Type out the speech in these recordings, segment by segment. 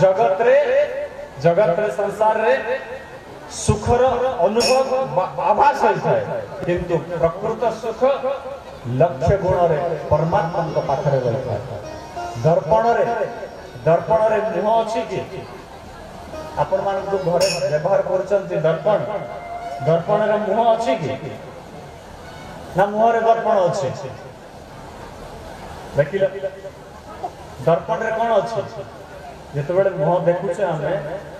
जगत रे संसार रे सुखर अनुभव आभास होता है किंतु प्रकृत सुख लक्ष्य गुण रे परमात्मा को पाखरे रहता है। दर्पण रे मुह अछि कि आपण मान जो घरे व्यवहार करचंती दर्पण रे मुह अछि कि ना मुह रे दर्पण अछि देखिल दर्पण रे कोन अछि जते बडे मुह देखुछे हमें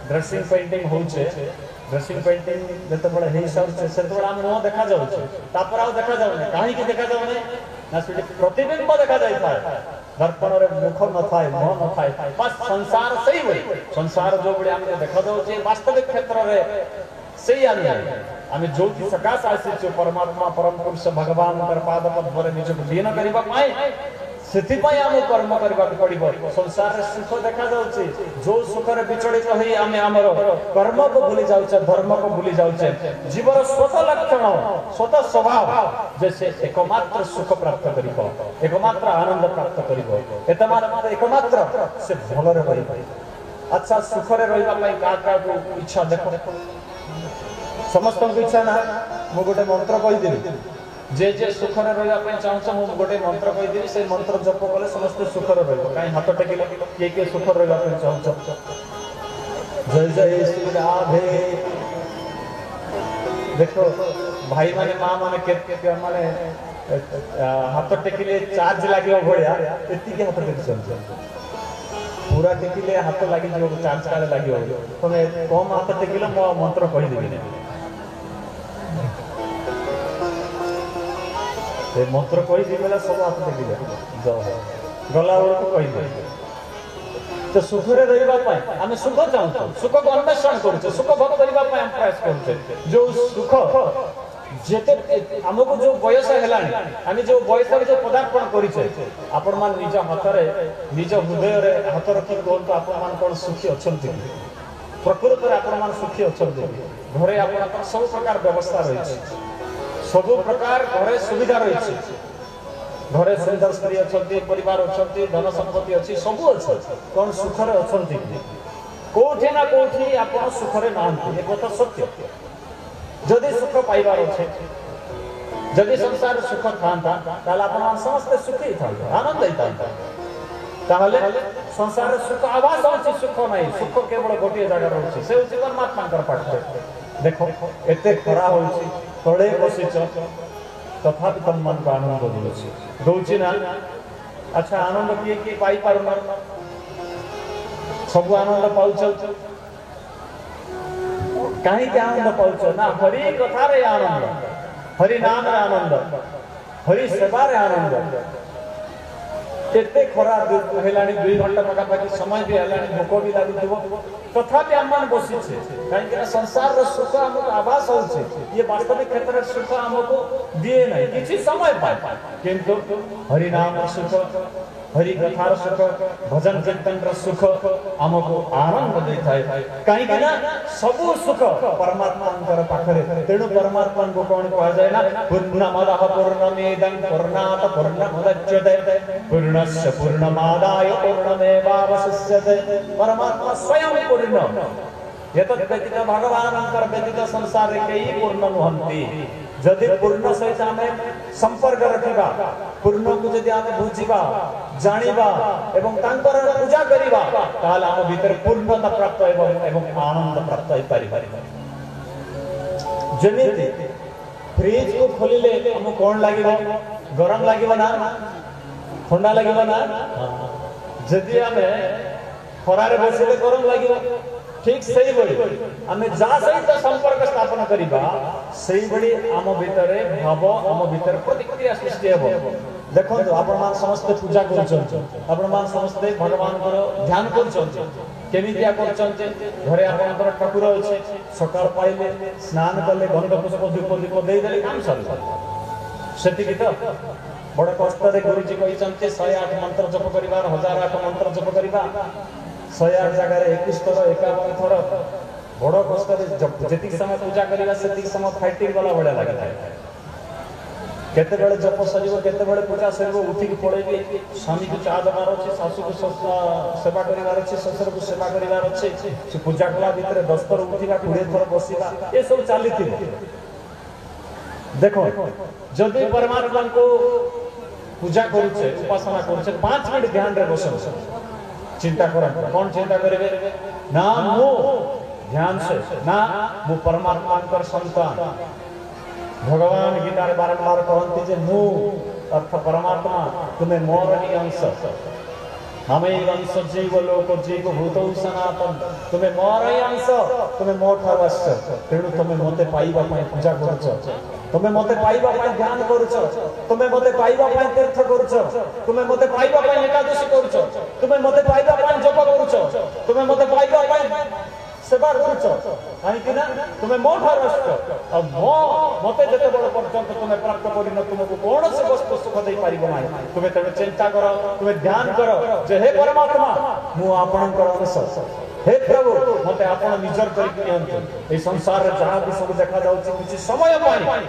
ड्रेसिंग पेंटिंग होउछे ड्रेसिंग पेंटिंग जते बडे हे सब से सेते बडा मुह देखा जाउछे तापर आ देखा जाउने काहे कि देखा जाउने ना सेठी प्रतिबिंब देखा जाय थाए दर्पण रे मुख न थाए मुह न थाए बस संसार सही होई संसार जो बडे हमने देखा जाउछे वास्तविक क्षेत्र रे सही आमे ज्योति सकाश आसी परमात्मा परम पुरुष भगवान कर पाद पद्म रे निज लीन करिबा पाए सेति पय आम कर्म करबा पड़िबो संसार रे सुख देखा जाउछे जो सुख रे विचलित होई आमे हमर कर्म को भूली जाउछे धर्म को भूली जाउछे जीवन स्वतः लक्षण स्वतः स्वभाव जैसे एकमात्र सुख प्राप्त करिबो एकमात्र आनंद प्राप्त करिबो एकमात्र से भल रे रहिबो। अच्छा सुख रे रहिबा पय का इच्छा देखो समस्त इच्छा ना मु गोटे मंत्र कहि देबी जे सुख रे रहिबा पय चाहछ मु गोटे मंत्र कहि देबी से मंत्र जप कले समस्त सुख रे रहिबो काई हाथ टेकिले के सुख रे रहिबा पय चाहछ जय जय श्री राधे। देखो भाई माने मां माने के माने हाथ टेकिले चार्ज लागियो भलिया एति के हाथ टेकिसन पूरा टेकिले हाथ लागि जो चार्ज काले लागियो तमे कम हाथ टेकिले मो मंत्र कहि देबी ए मंत्र कहि दिबेला सब हाथ टेकिले जाओ गला को कहि दे तो सुख रे रहिबा पाए आमे सुख चाहू सुख को अन्वेषण करू सुख भोग करिबा पाए हम प्रयास करू जो सुख जेते हमको जो बयस हेलानी आमे जो बयस रे जो पदार्पण करिछे आपण मान निज हाथ रे निज हृदय रे हाथ रखि कोन तो आपण मान कोन सुखी अछंती प्रकृति रे आपण मान सुखी अछंती घरे आपण सब प्रकार व्यवस्था रहिछ सब प्रकार घरे सुविधा रहिछ घरे सुंदर स्त्री अछंती परिवार अछंती धन संपत्ति अछि सब अछि कोन सुख रे अछंती कोठी ना कोठी आपण सुख रे नांती ए कथा सत्य जदि सुख पाइबार अछि जदि संसार सुख थांता ताला आपण समस्त सुखी थांता आनंद हितांता ताहले संसार सुख आवास अछि सुख नै सुख केवल गोटे जगह रहछि से अछि परमात्मा कर पाठ देखो एते खरा होछि तळे बसिछ तथापि तम मन का आनंद दोछि ना। अच्छा आनंद किए पाई पारुना सब आनंद पाउछ कहीं के आनंद पाउछ ना हरि कथा रे आनंद हरि नाम रे आनंद हरि सेवा रे आनंद एते खरा हेलानी 2 घंटा पका पाकी समय भी हेलानी भोक भी लागुथिबो तथापि हमन बसी छे काहे कि संसार रो सुख हमको आभास होछे ये वास्तविक क्षेत्र रो सुख हमको दिए नै किछि समय पाए किंतु हरि नाम रो सुख हरि कथा रो सुख भजन कीर्तन रो सुख हमको आनंद देथाय काहे कि ना सब सुख परमात्मा अंतर पाखरे तेणु परमात्मा को कोन कहा जाय ना पूर्णमदः पूर्णमेदं पूर्णात् पूर्णमुदच्यते पूर्णस्य पूर्णमादाय पूर्णमेवावशिष्यते परमात्मा स्वयं पूर्ण यतत् व्यतीत भगवान अंतर व्यतीत संसार रे केई पूर्ण नुहंती जदि पूर्ण सहित हमें संपर्क रखिबा पूर्ण को जदि हमें बुझिबा जानिबा एवं तांकर पूजा करिबा ताल हम भीतर पूर्णता प्राप्त एवं आनंद प्राप्त होई पारि जमिति फ्रिज को खोलिले हम कोन लागिबो गरम लागिबो ना ठंडा लागिबो ना जदि हमें खरारे बसिले गरम लागिबो ठीक सही बड़ी आमे जा सहित संपर्क स्थापन करिबा सही बड़ी आम भीतर भाव आम भीतर प्रतिक्रिया सृष्टि हेबो देखो आपण मान समस्त पूजा करछन आपण मान समस्त भगवान को ध्यान करछन केमितिया करछन घरे आपनकर ठाकुर अछि सकाळ पाइले स्नान करले गंध पुष्प धूप दीप देई देले काम सरला सेति की तो बड़ कष्ट रे गुरुजी कहिसंते 108 मंत्र जप करिबार 1008 मंत्र जप करिबा 108 जगह 21 थर 51 थर बड़ कष्ट रे जति समय पूजा करिबा सेति समय फाइटिंग वाला बड़ा लागता है केते बेले जप सरिबो केते बेले पूजा सरिबो उठिक पड़ेबी स्वामी को चा देवार अच्छे शाशु को सेवा करिवार अच्छे ससुर को सेवा करिवार अच्छे से पूजा कला भितर 10 थर उठिबा 20 थर बसिबा ए सब चाली देखो जदि परमात्मा को पूजा करुचे उपासना करुचे 5 मिनट ध्यान रे बसो चिंता करो कौन चिंता करेंगे ना मु ध्यान से ना मु परमात्मा कर संतान भगवान गीता रे बारंबार कहते जे मु अर्थ परमात्मा तुम्हें मोर ही अंश हमें अंश जीव लोक जीव भूत सनातन तुम्हें मोर ही अंश तुम्हें मोठ अवश्य तेणु तुम्हें मते पाइबा पई पूजा करूछ तुम्हें मते पाइबा पई ध्यान करूछ तुम्हें मते पाइबा पई तीर्थ करूछ तुम्हें मते पाइबा पई एकादशी करूछ तुम्हें मते पाइबा पई जप करूछ तुम्हें मते पाइबा पई सेवा करूछ काहे ना तुम्हें मोठ अवश्य अब मते जते बड़ पर्यंत तुम्हें प्राप्त करिन तुमको कौन से वस्तु सुख दे पारिबो नाही तुम्हें तबे चिंता करो तुम्हें ध्यान करो जे हे परमात्मा मु आपन कर अंश हे प्रभु मते आपन निजर करि दियंतु ए संसार रे जहां भी सब देखा जाउछि किछि समय पाई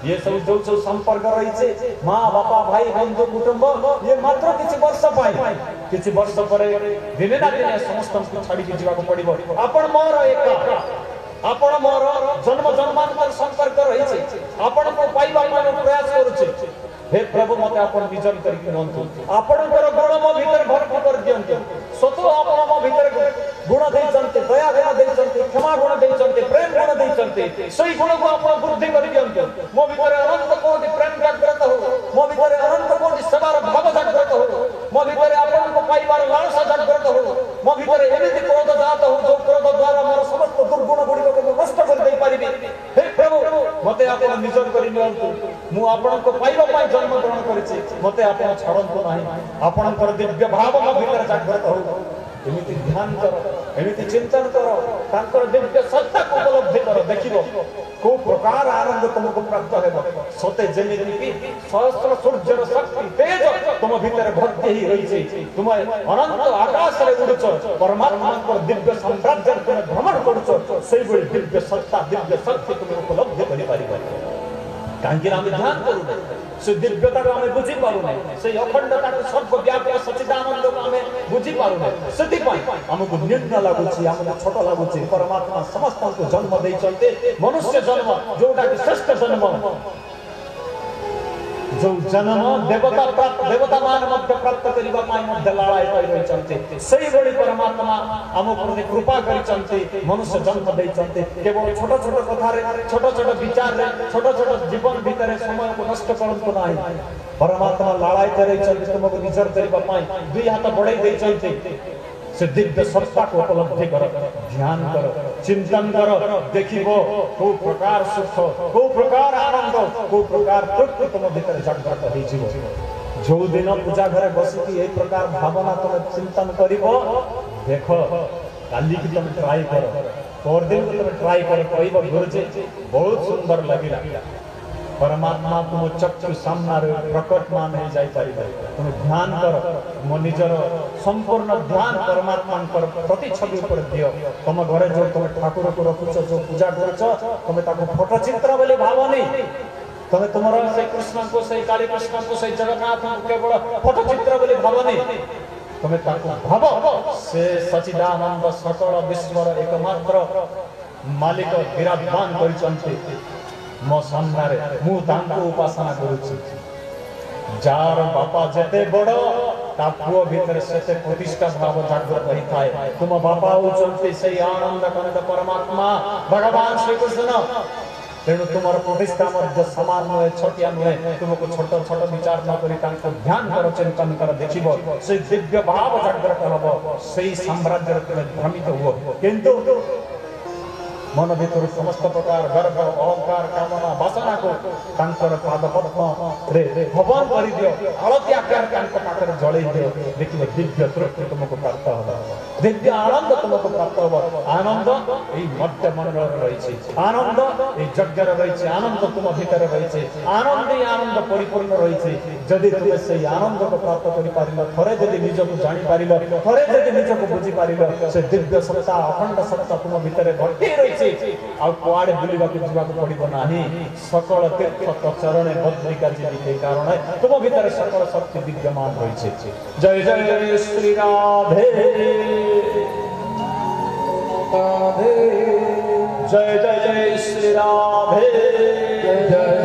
ये सब जो संपर्क रही छे मां बापा भाई बंधु कुटुंब ये मात्र किछि वर्ष पाई किछि वर्ष परे दिने ना दिने समस्त को छाडी के जीवा को पड़िबो आपन मोर एका आपन मोर जन्म जन्मांतर संपर्क रही छे आपन को पाइबा को प्रयास करू छे हे प्रभु मते आपन विजन करि नंतु आपन कर गुण मो भीतर भर्ती कर दियंतु सतो आपन मो भीतर गुण दैचंते दया गुण दैचंते क्षमा गुण दैचंते प्रेम गुण दैचंते सही गुण को आपन वृद्धि करि दियंतु मो भीतर अनंत कोटि प्रेम जागृत हो मो भीतर अनंत कोटि सेवार भाव जागृत हो मो भीतर आपन को पाइबार लालसा जागृत हो मो भीतर एमिति क्रोध जात हो जो क्रोध द्वारा मोर समस्त दुर्गुण गुडी को नष्ट कर दे पारिबे हे प्रभु मते आपन निजन करि नियंतु मु आपन को पाइबा पाई जन्म ग्रहण करिछि मते आपन छडंतु नाही आपन पर दिव्य भाव मो भीतर जागृत हो एमिति ध्यान करो एमिति चिंतन करो तांकर दिव्य सत्ता को उपलब्धि करो देखिबो को प्रकार आनंद तुमको प्राप्त हेबो सते जेमिति कि सहस्र सूर्यर शक्ति तेज तुम भीतर भक्ति ही रही छै तुम अनंत आकाश रे उड़छ परमात्मा को दिव्य साम्राज्य तुम भ्रमण करछ सेई बड़ी दिव्य सत्ता दिव्य शक्ति तुम उपलब्धि करि पारिबो काहे हम ध्यान करू से दिव्यता को हमें बुझी पारू नहीं से अखंडता को सर्वव्यापी सच्चिदानंद को हमें बुझी पारू नहीं सेति पई हमको निंदा लागुची हमको छोट लागुची परमात्मा समस्त को जन्म देई चलते मनुष्य जन्म जोटा कि श्रेष्ठ जन्म जो जन्म देवता मान मध्य प्राप्त करिबा पाई मध्य लाळाय करि चलते सही बड़ी परमात्मा हम प्रति कृपा करि चलते मनुष्य जन्म देई चलते केवल छोट छोट कथा रे छोट छोट विचार रे छोट छोट जीवन भीतर समय को नष्ट करंतु नाही परमात्मा लाळाय करि चलते तुमको निजर करिबा पाई दुई हाथ बढ़ाई देई चलते से दिव्य सत्ता को उपलब्धि करो ध्यान करो चिंतन करो देखिबो को प्रकार सुख को प्रकार आनंद को प्रकार तृप्ति तुम भीतर जागृत होई जीवो जो दिन पूजा घरे बसी की एई प्रकार भावना तुम चिंतन करिबो देखो काली की तुम ट्राई करो और दिन तुम ट्राई करो कहबो गुरुजी बहुत सुंदर लागिला परमात्मा तुम चक्षु सामना रे प्रकट मान हो जाई पारिबो तुम ध्यान करो मो निजर संपूर्ण ध्यान परमात्मा कर प्रति छवि पर दियो तुम घरे जो तुम ठाकुर को रखुछ जो पूजा करछ तुम ताको फोटो चित्र बोले भाव नहीं तुम तुमरा से कृष्ण को से काली कृष्ण को से जगन्नाथ को केवल फोटो चित्र बोले भाव नहीं तुम ताको भाव से सच्चिदानंद सकल विश्वर एकमात्र मालिक विराजमान करिसंते मो सामने मु तांको उपासना करूछि जार बापा जते बड़ ता पुओ भीतर सेते प्रतिष्ठा भाव जागृत रही थाए तुम बापा उचंते से आनंद कनद परमात्मा भगवान श्री कृष्ण तेणु तुमर प्रतिष्ठा मध्य समान नुहे छोटिया नुहे तुमको छोट छोट विचार न करी तांको ध्यान कर चिंतन कर देखिबो से दिव्य भाव जागृत हबो सेही साम्राज्य तुम भ्रमित हो किंतु मन भीतर समस्त प्रकार गर्व अहंकार कामना वासना को तांकर पाद पद्म रे भवन करि दियो आरती आकार तांक पाखरे जळै दियो देखिबो दिव्य तृप्ति तुमको प्राप्त होबो दिव्य आनंद तुमको प्राप्त होबो आनंद एई मध्य मंडल रही छै आनंद एई यज्ञ रही छै आनंद तुम भीतर रही छै आनंद ही आनंद परिपूर्ण रही छै जदि तुम से आनंद को प्राप्त करि पारिलो थरे जदि निजको जानि पारिलो थरे जदि निजको बुझी पारिलो से दिव्य सत्ता अखंड सत्ता तुम भीतर भर्ती रही आ कुआडे बुलिबा के जीवा को पड़िबो नाही सकल तीर्थ तो चरणे बद्रिका जी कारण तुम भीतर सकल शक्ति विद्यमान होइछे जय जय श्री राधे राधे जय जय श्री राधे जय